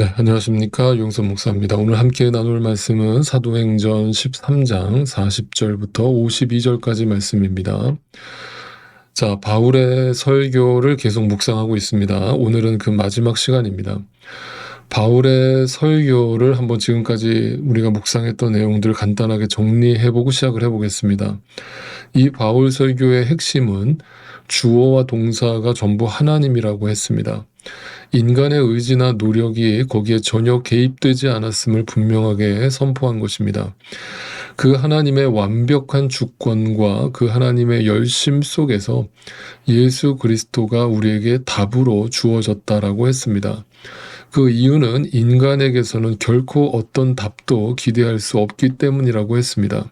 네, 안녕하십니까. 용선 목사입니다. 오늘 함께 나눌 말씀은 사도행전 13장 40절부터 52절까지 말씀입니다. 자, 바울의 설교를 계속 묵상하고 있습니다. 오늘은 그 마지막 시간입니다. 바울의 설교를 한번 지금까지 우리가 묵상했던 내용들을 간단하게 정리해보고 시작을 해보겠습니다. 이 바울 설교의 핵심은 주어와 동사가 전부 하나님이라고 했습니다. 인간의 의지나 노력이 거기에 전혀 개입되지 않았음을 분명하게 선포한 것입니다. 그 하나님의 완벽한 주권과 그 하나님의 열심 속에서 예수 그리스도가 우리에게 답으로 주어졌다라고 했습니다. 그 이유는 인간에게서는 결코 어떤 답도 기대할 수 없기 때문이라고 했습니다.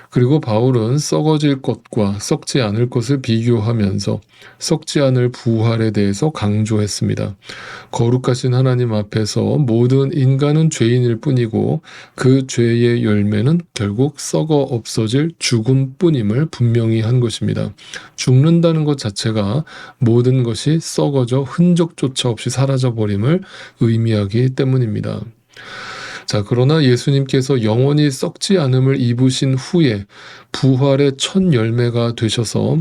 그리고 바울은 썩어질 것과 썩지 않을 것을 비교하면서 썩지 않을 부활에 대해서 강조했습니다. 거룩하신 하나님 앞에서 모든 인간은 죄인일 뿐이고 그 죄의 열매는 결국 썩어 없어질 죽음뿐임을 분명히 한 것입니다. 죽는다는 것 자체가 모든 것이 썩어져 흔적조차 없이 사라져버림을 의미하기 때문입니다. 자, 그러나 예수님께서 영원히 썩지 않음을 입으신 후에 부활의 첫 열매가 되셔서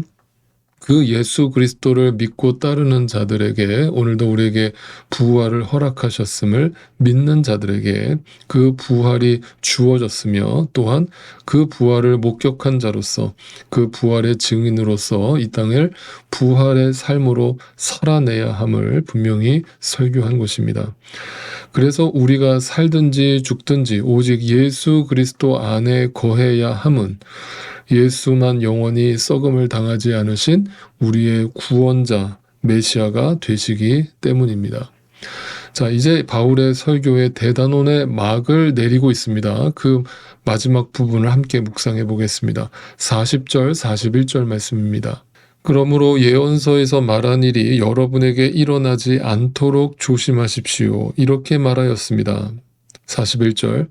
그 예수 그리스도를 믿고 따르는 자들에게 오늘도 우리에게 부활을 허락하셨음을 믿는 자들에게 그 부활이 주어졌으며 또한 그 부활을 목격한 자로서 그 부활의 증인으로서 이 땅을 부활의 삶으로 살아내야 함을 분명히 설교한 것입니다. 그래서 우리가 살든지 죽든지 오직 예수 그리스도 안에 거해야 함은 예수만 영원히 썩음을 당하지 않으신 우리의 구원자 메시아가 되시기 때문입니다. 자, 이제 바울의 설교의 대단원의 막을 내리고 있습니다. 그 마지막 부분을 함께 묵상해 보겠습니다. 40절, 41절 말씀입니다. 그러므로 예언서에서 말한 일이 여러분에게 일어나지 않도록 조심하십시오. 이렇게 말하였습니다. 41절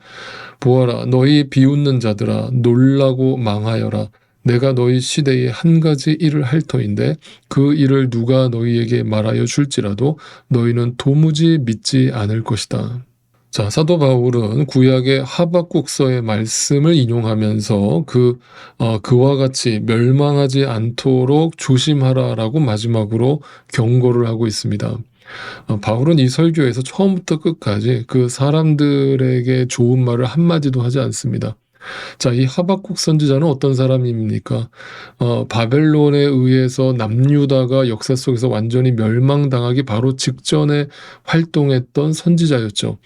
보아라 너희 비웃는 자들아 놀라고 망하여라. 내가 너희 시대에 한 가지 일을 할 터인데 그 일을 누가 너희에게 말하여 줄지라도 너희는 도무지 믿지 않을 것이다. 자, 사도 바울은 구약의 하박국서의 말씀을 인용하면서 그와 같이 멸망하지 않도록 조심하라라고 마지막으로 경고를 하고 있습니다. 바울은 이 설교에서 처음부터 끝까지 그 사람들에게 좋은 말을 한마디도 하지 않습니다. 자, 이 하박국 선지자는 어떤 사람입니까? 바벨론에 의해서 남유다가 역사 속에서 완전히 멸망당하기 바로 직전에 활동했던 선지자였죠.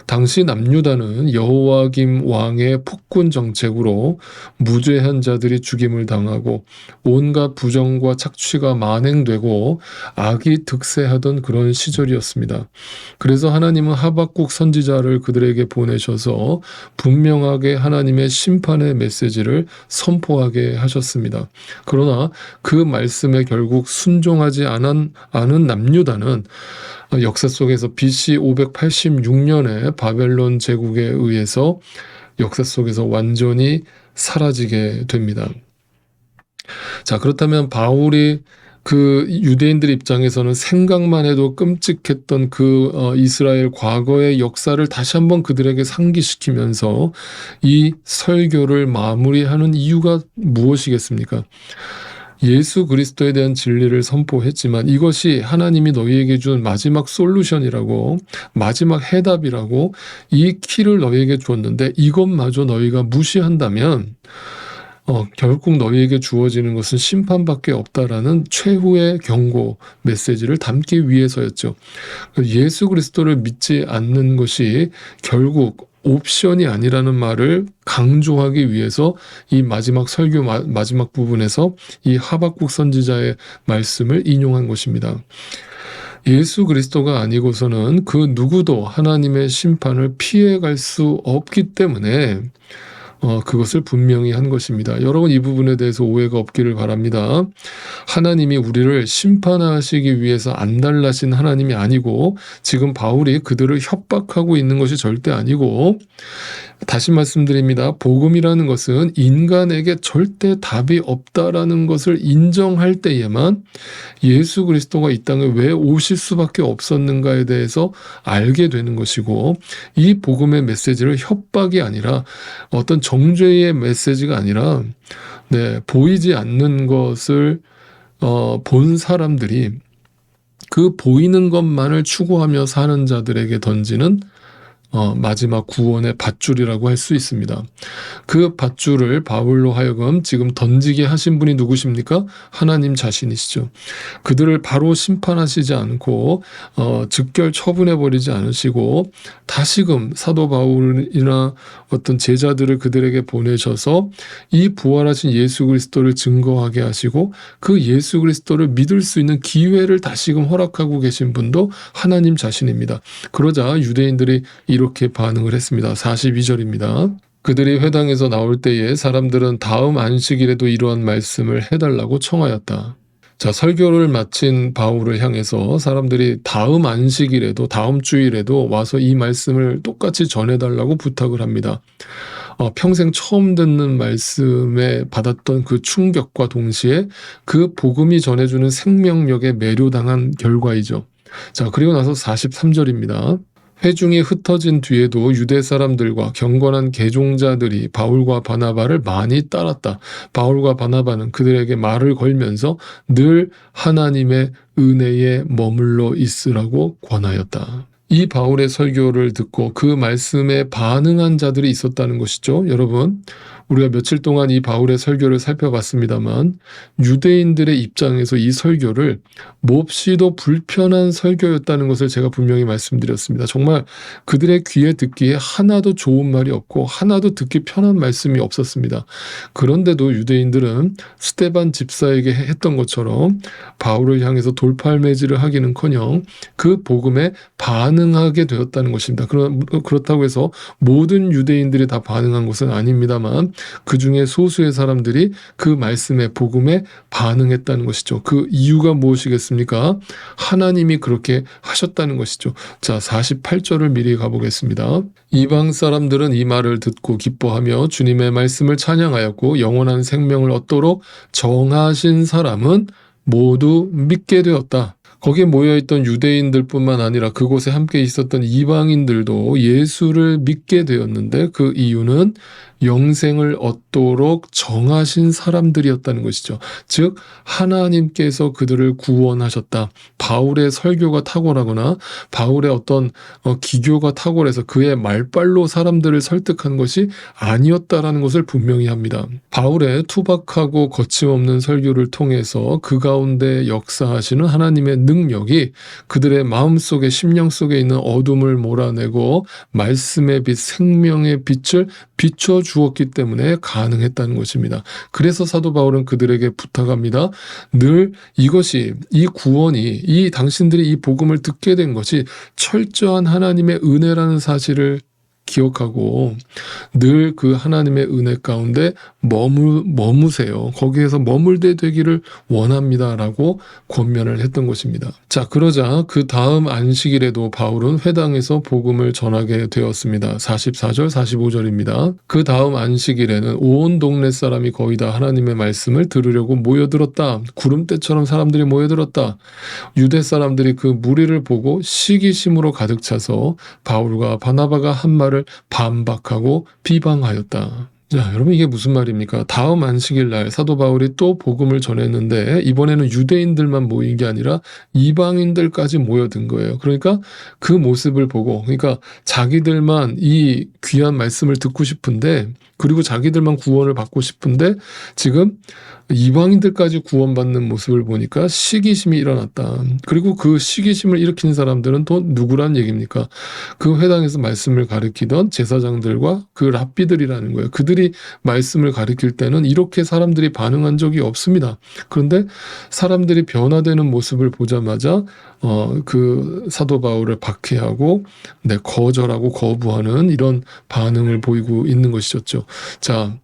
당시 남유다는 여호와김 왕의 폭군 정책으로 무죄한 자들이 죽임을 당하고 온갖 부정과 착취가 만행되고 악이 득세하던 그런 시절이었습니다. 그래서 하나님은 하박국 선지자를 그들에게 보내셔서 분명하게 하나님의 심판의 메시지를 선포하게 하셨습니다. 그러나 그 말씀에 결국 순종하지 않은 남유다는 역사 속에서 BC 586년에 바벨론 제국에 의해서 역사 속에서 완전히 사라지게 됩니다. 자, 그렇다면 바울이 그 유대인들 입장에서는 생각만 해도 끔찍했던 이스라엘 과거의 역사를 다시 한번 그들에게 상기시키면서 이 설교를 마무리하는 이유가 무엇이겠습니까? 예수 그리스도에 대한 진리를 선포했지만 이것이 하나님이 너희에게 준 마지막 솔루션이라고 마지막 해답이라고 이 키를 너희에게 주었는데 이것마저 너희가 무시한다면 결국 너희에게 주어지는 것은 심판밖에 없다라는 최후의 경고 메시지를 담기 위해서였죠. 예수 그리스도를 믿지 않는 것이 결국 옵션이 아니라는 말을 강조하기 위해서 이 마지막 설교 마지막 부분에서 이 하박국 선지자의 말씀을 인용한 것입니다. 예수 그리스도가 아니고서는 그 누구도 하나님의 심판을 피해갈 수 없기 때문에 그것을 분명히 한 것입니다. 여러분 이 부분에 대해서 오해가 없기를 바랍니다. 하나님이 우리를 심판하시기 위해서 안달나신 하나님이 아니고 지금 바울이 그들을 협박하고 있는 것이 절대 아니고 다시 말씀드립니다. 복음이라는 것은 인간에게 절대 답이 없다라는 것을 인정할 때에만 예수 그리스도가 이 땅에 왜 오실 수밖에 없었는가에 대해서 알게 되는 것이고, 이 복음의 메시지를 협박이 아니라 어떤 정죄의 메시지가 아니라 보이지 않는 것을 본 사람들이 그 보이는 것만을 추구하며 사는 자들에게 던지는 마지막 구원의 밧줄이라고 할 수 있습니다. 그 밧줄을 바울로 하여금 지금 던지게 하신 분이 누구십니까? 하나님 자신이시죠. 그들을 바로 심판하시지 않고 즉결 처분해버리지 않으시고 다시금 사도 바울이나 어떤 제자들을 그들에게 보내셔서 이 부활하신 예수 그리스도를 증거하게 하시고 그 예수 그리스도를 믿을 수 있는 기회를 다시금 허락하고 계신 분도 하나님 자신입니다. 그러자 유대인들이 이렇게 반응을 했습니다. 42절입니다. 그들이 회당에서 나올 때에 사람들은 다음 안식일에도 이러한 말씀을 해달라고 청하였다. 자, 설교를 마친 바울을 향해서 사람들이 다음 안식일에도, 다음 주일에도 와서 이 말씀을 똑같이 전해달라고 부탁을 합니다. 평생 처음 듣는 말씀에 받았던 그 충격과 동시에 그 복음이 전해주는 생명력에 매료당한 결과이죠. 자, 그리고 나서 43절입니다. 회중이 흩어진 뒤에도 유대 사람들과 경건한 개종자들이 바울과 바나바를 많이 따랐다. 바울과 바나바는 그들에게 말을 걸면서 늘 하나님의 은혜에 머물러 있으라고 권하였다. 이 바울의 설교를 듣고 그 말씀에 반응한 자들이 있었다는 것이죠. 여러분, 우리가 며칠 동안 이 바울의 설교를 살펴봤습니다만 유대인들의 입장에서 이 설교를 몹시도 불편한 설교였다는 것을 제가 분명히 말씀드렸습니다. 정말 그들의 귀에 듣기에 하나도 좋은 말이 없고 하나도 듣기 편한 말씀이 없었습니다. 그런데도 유대인들은 스데반 집사에게 했던 것처럼 바울을 향해서 돌팔매질을 하기는커녕 그 복음에 반응하게 되었다는 것입니다. 그렇다고 해서 모든 유대인들이 다 반응한 것은 아닙니다만 그 중에 소수의 사람들이 그 말씀의 복음에 반응했다는 것이죠. 그 이유가 무엇이겠습니까? 하나님이 그렇게 하셨다는 것이죠. 자, 48절을 미리 가보겠습니다. 이방 사람들은 이 말을 듣고 기뻐하며 주님의 말씀을 찬양하였고 영원한 생명을 얻도록 정하신 사람은 모두 믿게 되었다. 거기에 모여있던 유대인들뿐만 아니라 그곳에 함께 있었던 이방인들도 예수를 믿게 되었는데 그 이유는 영생을 얻도록 정하신 사람들이었다는 것이죠. 즉 하나님께서 그들을 구원하셨다. 바울의 설교가 탁월하거나 바울의 어떤 기교가 탁월해서 그의 말빨로 사람들을 설득한 것이 아니었다라는 것을 분명히 합니다. 바울의 투박하고 거침없는 설교를 통해서 그 가운데 역사하시는 하나님의 능력이 그들의 마음속에 심령 속에 있는 어둠을 몰아내고 말씀의 빛, 생명의 빛을 비춰 주었기 때문에 가능했다는 것입니다. 그래서 사도 바울은 그들에게 부탁합니다. 늘 이것이, 이 구원이, 이 당신들이 이 복음을 듣게 된 것이 철저한 하나님의 은혜라는 사실을 기억하고 늘 그 하나님의 은혜 가운데 머무세요. 거기에서 머물게 되기를 원합니다라고 권면을 했던 것입니다. 자, 그러자 그 다음 안식일에도 바울은 회당에서 복음을 전하게 되었습니다. 44절, 45절입니다. 그 다음 안식일에는 온 동네 사람이 거의 다 하나님의 말씀을 들으려고 모여들었다. 구름대처럼 사람들이 모여들었다. 유대 사람들이 그 무리를 보고 시기심으로 가득 차서 바울과 바나바가 한 말을 반박하고 비방하였다. 자, 여러분 이게 무슨 말입니까? 다음 안식일 날 사도 바울이 또 복음을 전했는데 이번에는 유대인들만 모인 게 아니라 이방인들까지 모여든 거예요. 그러니까 그 모습을 보고, 그러니까 자기들만 이 귀한 말씀을 듣고 싶은데, 그리고 자기들만 구원을 받고 싶은데 지금 이방인들까지 구원받는 모습을 보니까 시기심이 일어났다. 그리고 그 시기심을 일으킨 사람들은 또 누구란 얘기입니까? 그 회당에서 말씀을 가르치던 제사장들과 그 랍비들이라는 거예요. 그들이 말씀을 가르칠 때는 이렇게 사람들이 반응한 적이 없습니다. 그런데 사람들이 변화되는 모습을 보자마자 그 사도 바울을 박해하고 거절하고 거부하는 이런 반응을 보이고 있는 것이었죠. 자,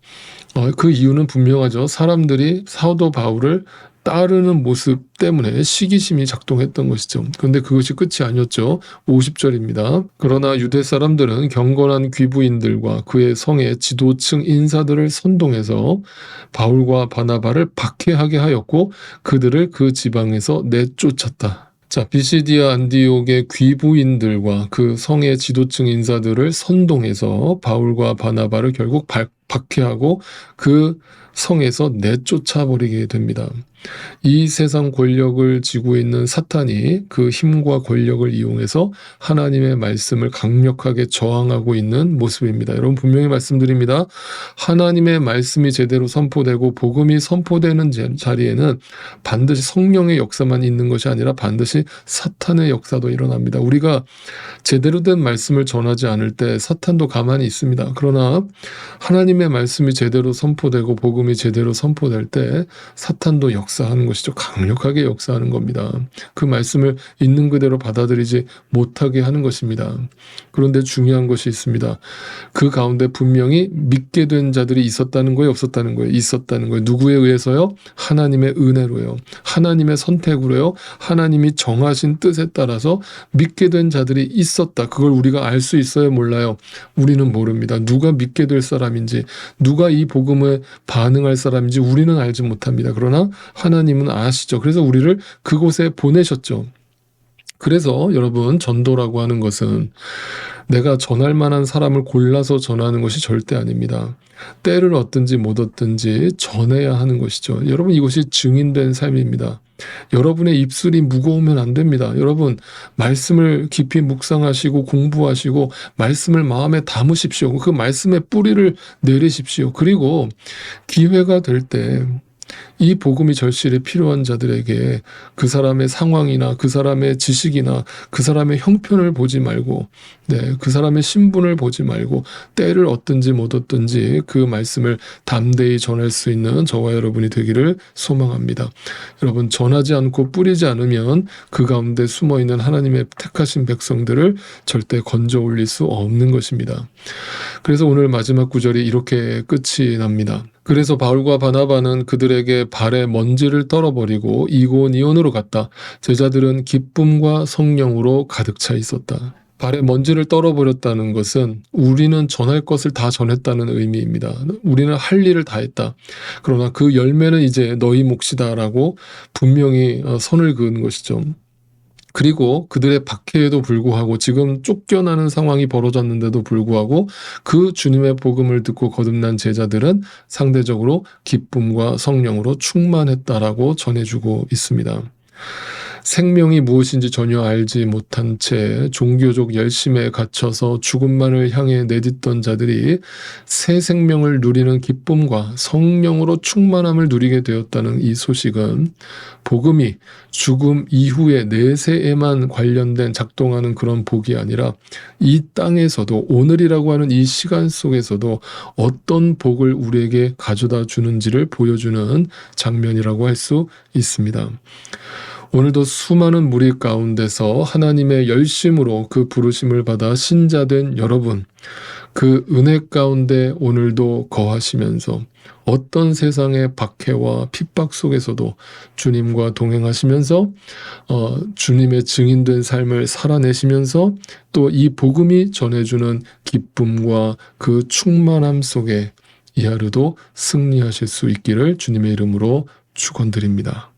그 이유는 분명하죠. 사람들이 사도 바울을 따르는 모습 때문에 시기심이 작동했던 것이죠. 그런데 그것이 끝이 아니었죠. 50절입니다. 그러나 유대 사람들은 경건한 귀부인들과 그의 성의 지도층 인사들을 선동해서 바울과 바나바를 박해하게 하였고 그들을 그 지방에서 내쫓았다. 자, 비시디아 안디옥의 귀부인들과 그 성의 지도층 인사들을 선동해서 바울과 바나바를 결국 박해하고 그 성에서 내쫓아버리게 됩니다. 이 세상 권력을 쥐고 있는 사탄이 그 힘과 권력을 이용해서 하나님의 말씀을 강력하게 저항하고 있는 모습입니다. 여러분 분명히 말씀드립니다. 하나님의 말씀이 제대로 선포되고 복음이 선포되는 자리에는 반드시 성령의 역사만 있는 것이 아니라 반드시 사탄의 역사도 일어납니다. 우리가 제대로 된 말씀을 전하지 않을 때 사탄도 가만히 있습니다. 그러나 하나님의 말씀이 제대로 선포되고 복음이 제대로 선포될 때 사탄도 역사하는 것이죠. 강력하게 역사하는 겁니다. 그 말씀을 있는 그대로 받아들이지 못하게 하는 것입니다. 그런데 중요한 것이 있습니다. 그 가운데 분명히 믿게 된 자들이 있었다는 거예요, 없었다는 거예요? 있었다는 거예요. 누구에 의해서요? 하나님의 은혜로요. 하나님의 선택으로요. 하나님이 정하신 뜻에 따라서 믿게 된 자들이 있었다. 그걸 우리가 알 수 있어요, 몰라요? 우리는 모릅니다. 누가 믿게 될 사람인지, 누가 이 복음에 반응할 사람인지 우리는 알지 못합니다. 그러나 하나님은 아시죠. 그래서 우리를 그곳에 보내셨죠. 그래서 여러분, 전도라고 하는 것은 내가 전할 만한 사람을 골라서 전하는 것이 절대 아닙니다. 때를 얻든지 못 얻든지 전해야 하는 것이죠. 여러분, 이것이 증인된 삶입니다. 여러분의 입술이 무거우면 안 됩니다. 여러분, 말씀을 깊이 묵상하시고 공부하시고 말씀을 마음에 담으십시오. 그 말씀의 뿌리를 내리십시오. 그리고 기회가 될 때 이 복음이 절실히 필요한 자들에게 그 사람의 상황이나 그 사람의 지식이나 그 사람의 형편을 보지 말고, 그 사람의 신분을 보지 말고 때를 얻든지 못 얻든지 그 말씀을 담대히 전할 수 있는 저와 여러분이 되기를 소망합니다. 여러분, 전하지 않고 뿌리지 않으면 그 가운데 숨어있는 하나님의 택하신 백성들을 절대 건져 올릴 수 없는 것입니다. 그래서 오늘 마지막 구절이 이렇게 끝이 납니다. 그래서 바울과 바나바는 그들에게 발에 먼지를 떨어버리고 이고니온으로 갔다. 제자들은 기쁨과 성령으로 가득 차 있었다. 발에 먼지를 떨어버렸다는 것은 우리는 전할 것을 다 전했다는 의미입니다. 우리는 할 일을 다 했다. 그러나 그 열매는 이제 너희 몫이다라고 분명히 선을 그은 것이죠. 그리고 그들의 박해에도 불구하고 지금 쫓겨나는 상황이 벌어졌는데도 불구하고 그 주님의 복음을 듣고 거듭난 제자들은 상대적으로 기쁨과 성령으로 충만했다라고 전해주고 있습니다. 생명이 무엇인지 전혀 알지 못한 채 종교적 열심에 갇혀서 죽음만을 향해 내딛던 자들이 새 생명을 누리는 기쁨과 성령으로 충만함을 누리게 되었다는 이 소식은 복음이 죽음 이후의 내세에만 관련된 작동하는 그런 복이 아니라 이 땅에서도 오늘이라고 하는 이 시간 속에서도 어떤 복을 우리에게 가져다 주는지를 보여주는 장면이라고 할 수 있습니다. 오늘도 수많은 무리 가운데서 하나님의 열심으로 그 부르심을 받아 신자된 여러분, 그 은혜 가운데 오늘도 거하시면서 어떤 세상의 박해와 핍박 속에서도 주님과 동행하시면서 주님의 증인된 삶을 살아내시면서 또 이 복음이 전해주는 기쁨과 그 충만함 속에 이 하루도 승리하실 수 있기를 주님의 이름으로 축원드립니다.